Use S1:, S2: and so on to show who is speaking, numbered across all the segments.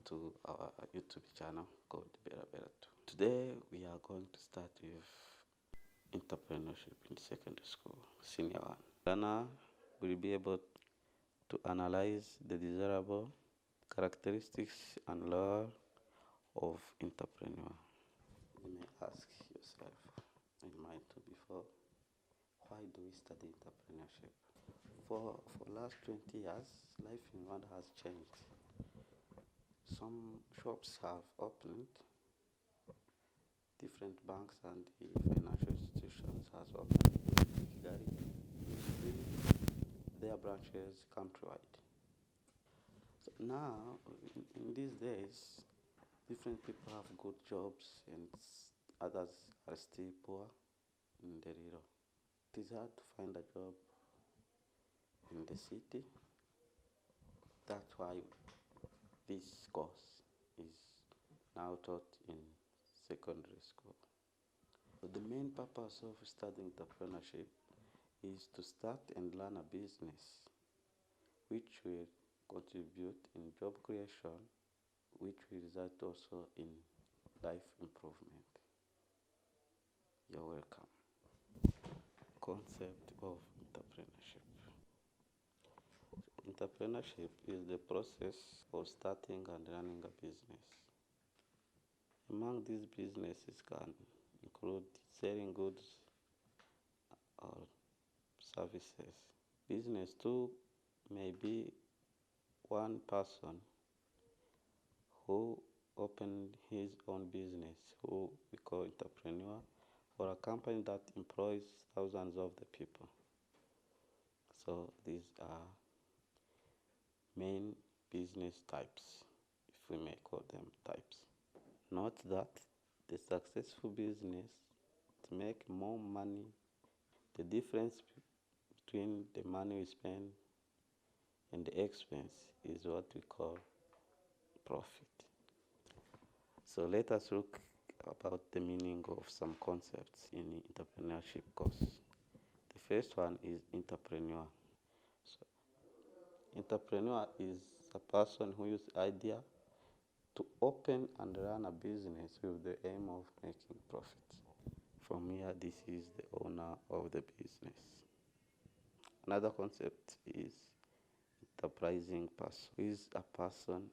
S1: to our YouTube channel called Bera Bera 2. Today we are going to start with entrepreneurship in secondary school, senior one. Learner will be able to analyze the desirable characteristics and law of entrepreneur. You may ask yourself in mind too before, why do we study entrepreneurship? For last 20 years, life in Rwanda has changed. Some shops have opened, different banks and the financial institutions has opened in Kigali, their branches countrywide. So now, in these days, different people have good jobs and others are still poor in the rural. It is hard to find a job in the city. That's why this course is now taught in secondary school. So the main purpose of studying entrepreneurship is to start and learn a business which will contribute in job creation, which will result also in life improvement. You're welcome. Concept of entrepreneurship. Entrepreneurship is the process of starting and running a business. Among these businesses can include selling goods or services. Business too may be one person who opened his own business, who we call entrepreneur, or a company that employs thousands of the people. So these are main business types, if we may call them types. Note that the successful business to make more money, the difference between the money we spend and the expense is what we call profit. So let us look about the meaning of some concepts in entrepreneurship course. The first one is entrepreneur. So, entrepreneur is a person who uses idea to open and run a business with the aim of making profit. From here, this is the owner of the business. Another concept is enterprising person, who is a person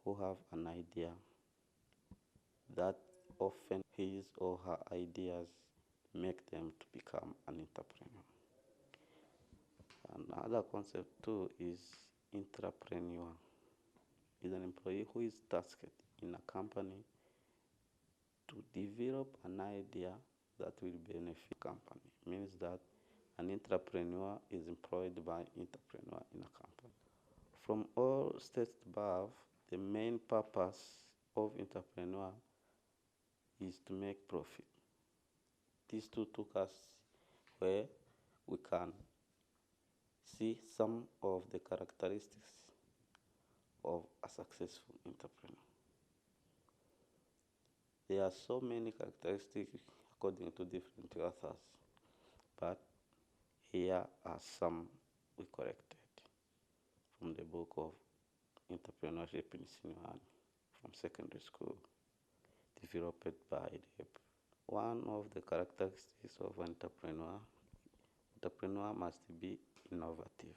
S1: who have an idea that often his or her ideas make them to become an entrepreneur. Another concept too is intrapreneur. Is an employee who is tasked in a company to develop an idea that will benefit the company. Means that an entrepreneur is employed by entrepreneur in a company. From all stated above, the main purpose of entrepreneur is to make profit. These two took us where we can see some of the characteristics of a successful entrepreneur. There are so many characteristics according to different authors, but here are some we corrected from the book of Entrepreneurship in Senior from secondary school, developed by the one of the characteristics of entrepreneur must be innovative.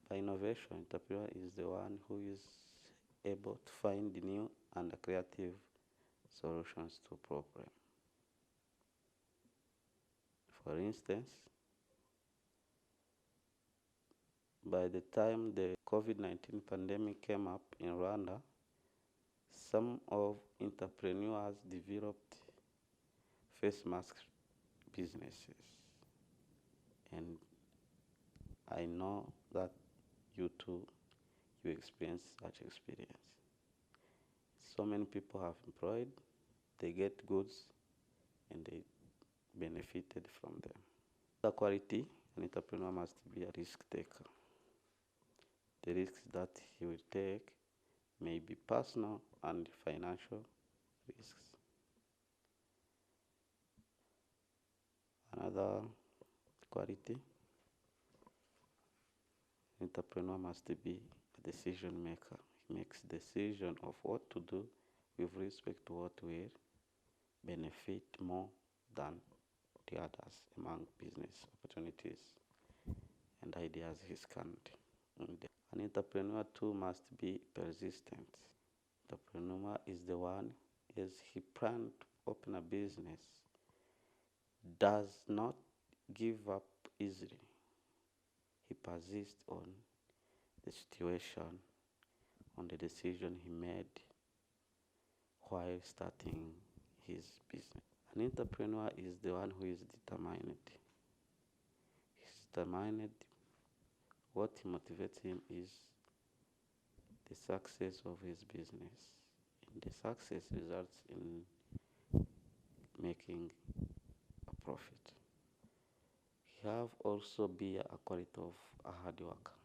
S1: By innovation, entrepreneur is the one who is able to find new and creative solutions to problems. For instance, by the time the COVID-19 pandemic came up in Rwanda, some of entrepreneurs developed face mask businesses. And I know that you too, you experience such experience. So many people have employed, they get goods, and they benefited from them. The quality, an entrepreneur must be a risk taker. The risks that he will take may be personal and financial risks. Another quality, entrepreneur must be decision maker. He makes decision of what to do with respect to what will benefit more than the others among business opportunities and ideas he scanned. An entrepreneur too must be persistent. Entrepreneur is the one, as he planned to open a business, does not give up easily. He persists on the situation, on the decision he made while starting his business. An entrepreneur is the one who is determined. He's determined. What motivates him is the success of his business. And the success results in making a profit. You have also be a quality of a hard worker.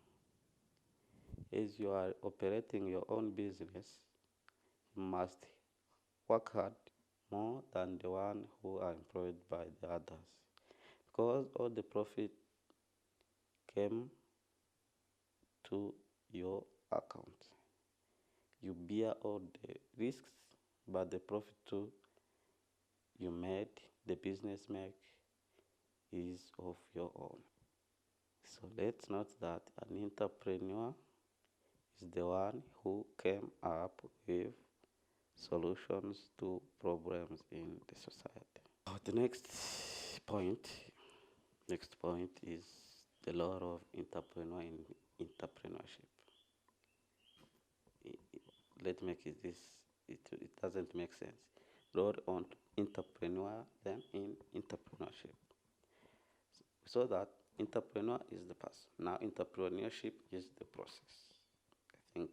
S1: As you are operating your own business, you must work hard more than the one who are employed by the others, because all the profit came to your account. You bear all the risks, but the profit too you made, the business make, is of your own. So let's note that an entrepreneur is the one who came up with solutions to problems in the society. The next point is the law of entrepreneurship. Let's make it this. It doesn't make sense. Law on entrepreneur, then in entrepreneurship. So that entrepreneur is the person. Now entrepreneurship is the process. I think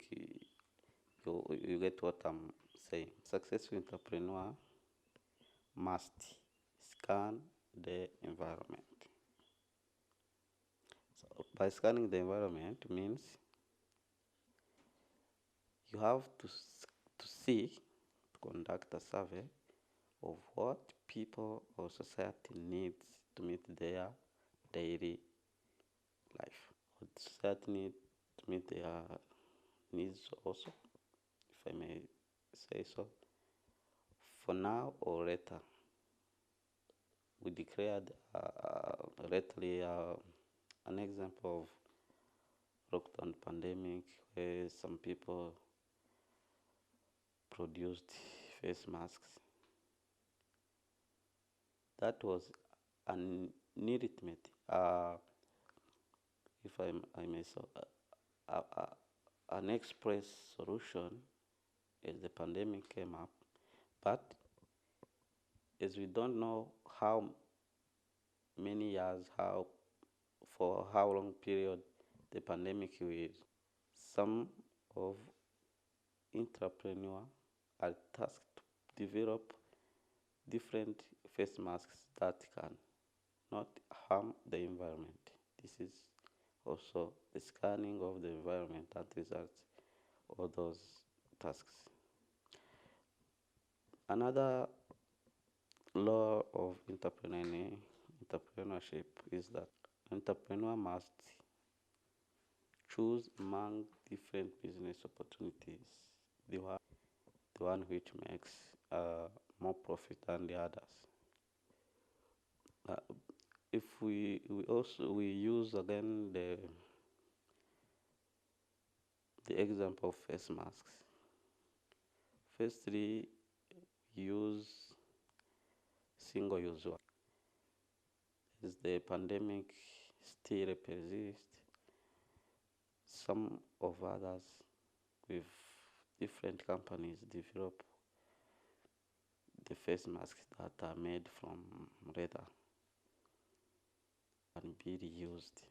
S1: you get what I'm saying. Successful entrepreneur must scan the environment. So by scanning the environment means you have to see, to conduct a survey of what people or society needs to meet their daily life. What society needs to meet their needs also, if I may say so. For now or later, we declared lately an example of lockdown pandemic where some people produced face masks. That was an irritant, if I may say, an express solution as the pandemic came up, but as we don't know how many years, for how long period the pandemic will, some of entrepreneurs are tasked to develop different face masks that can not harm the environment. This is also the scanning of the environment that results all those tasks. Another law of entrepreneurship is that entrepreneur must choose among different business opportunities the one which makes more profit than the others. If we use again the example of face masks. Firstly, use single-use one. As the pandemic still persists, some of others with different companies develop the face masks that are made from leather and be reused.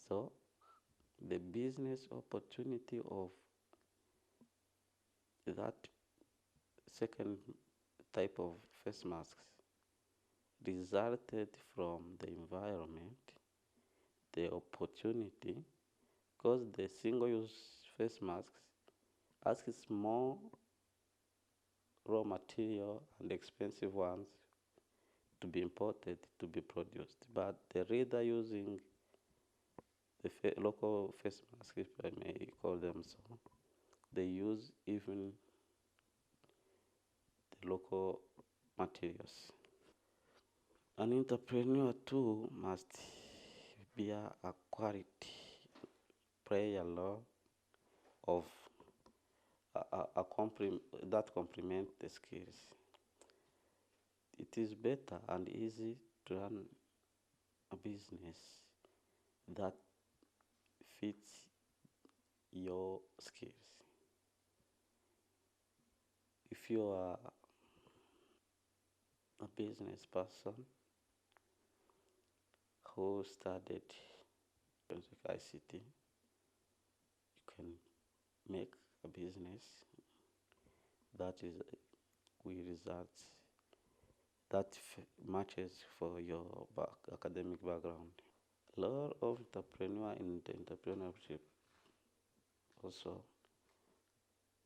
S1: So the business opportunity of that second type of face masks resulted from the environment, the opportunity, because the single-use face masks asks more raw material and expensive ones to be imported, to be produced. But the leather using the local face mask, if I may call them so. They use even the local materials. An entrepreneur too must bear a quality, play a role of that complement the skills. It is better and easy to run a business that fits your skills. If you are a business person who studied basic ICT, you can make a business that is with results that matches for your academic background. Role of entrepreneur in the entrepreneurship also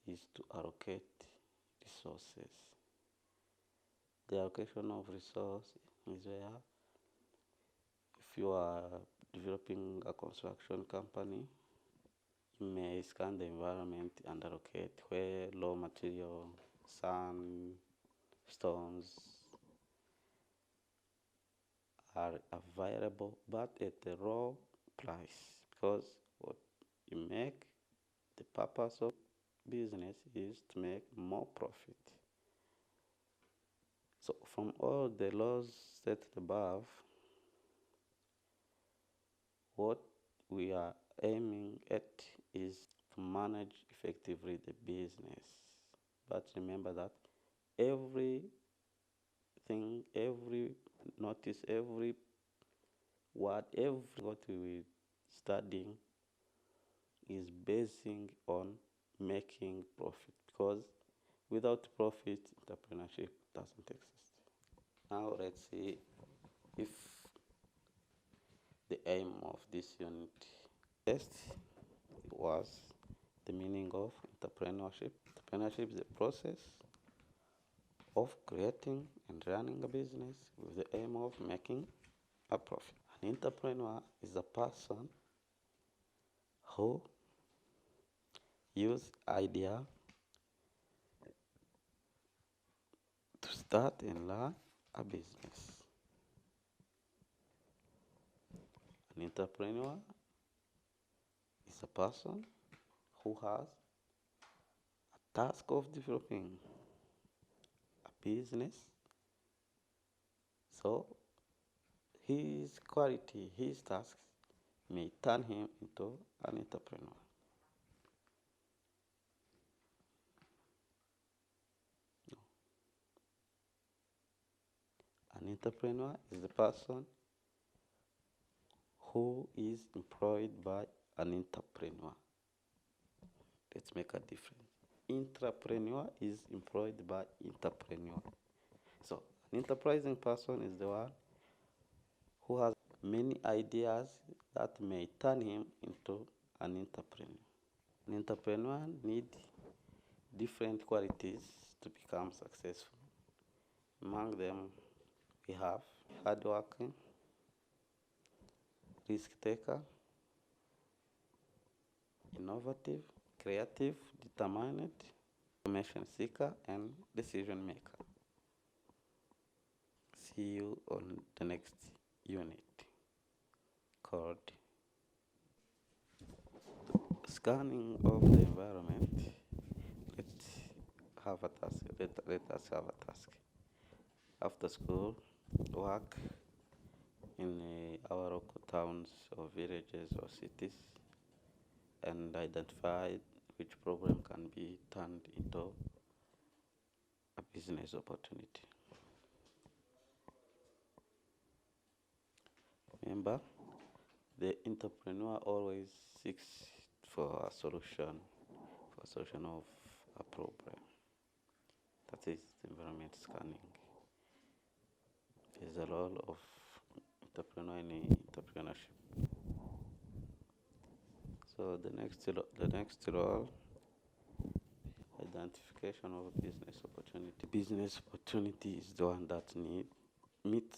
S1: is to allocate resources. The allocation of resource is where if you are developing a construction company, you may scan the environment and allocate where raw material, sand, stones are available, but at a raw price, because what you make, the purpose of business is to make more profit. So from all the laws set above, what we are aiming at is to manage effectively the business. But remember that everything, every notice, every word, every what we studying is basing on making profit, because without profit, entrepreneurship doesn't exist. Now let's see if the aim of this unit test was the meaning of entrepreneurship. Entrepreneurship is the process of creating and running a business with the aim of making a profit. An entrepreneur is a person who use idea to start and run a business. An entrepreneur is a person who has a task of developing a business, so his quality, his tasks may turn him into an entrepreneur. An entrepreneur is the person who is employed by an entrepreneur. Let's make a difference. Entrepreneur is employed by entrepreneur. So an enterprising person is the one who has many ideas that may turn him into an entrepreneur. An entrepreneur needs different qualities to become successful. Among them, we have hardworking, risk taker, innovative, creative, determined, information seeker, and decision maker. See you on the next unit called scanning of the environment. Let's have a task. Let us have a task. After school, work in our local towns or villages or cities and identify which problem can be turned into a business opportunity. Remember, the entrepreneur always seeks for a solution of a problem. That is environment scanning. Is the role of entrepreneur in entrepreneurship. So the next role, identification of business opportunity. Business opportunity is the one that meet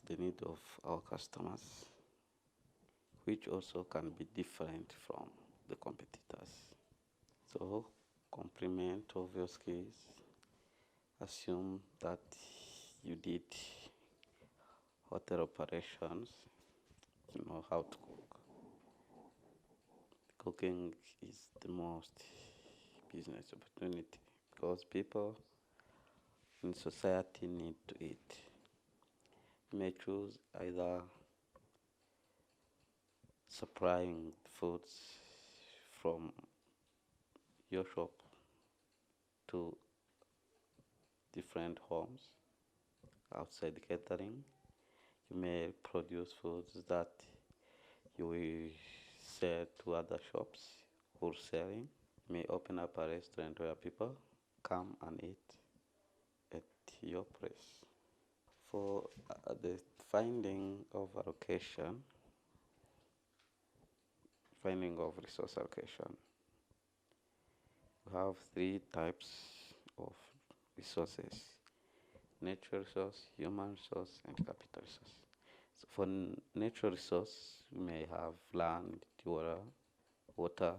S1: the need of our customers. which also can be different from the competitors. So, complement of your skills. Assume that you did hotel operations, you know how to cook. Cooking is the most business opportunity because people in society need to eat. You may choose either supplying foods from your shop to different homes outside catering. You may produce foods that you will sell to other shops who are selling. You may open up a restaurant where people come and eat at your place. For the finding of allocation, finding of resource allocation, we have three types of resources: natural resource, human resource, and capital resource. So for natural resource, we may have land, water,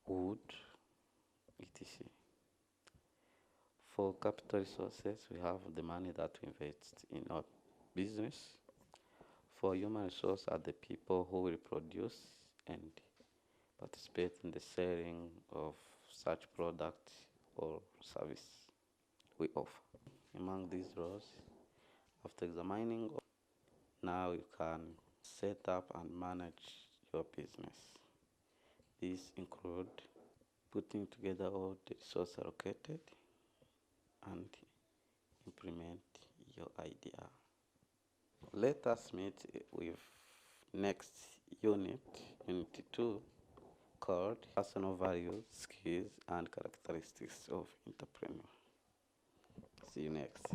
S1: wood, etc. For capital resources, we have the money that we invest in our business. For human resource are the people who will produce and participate in the selling of such product or service we offer. Among these roles, after examining, now you can set up and manage your business. These include putting together all the resources allocated and implement your idea. Let us meet with next unit 2, called Personal Values, Skills and Characteristics of Entrepreneur. See you next.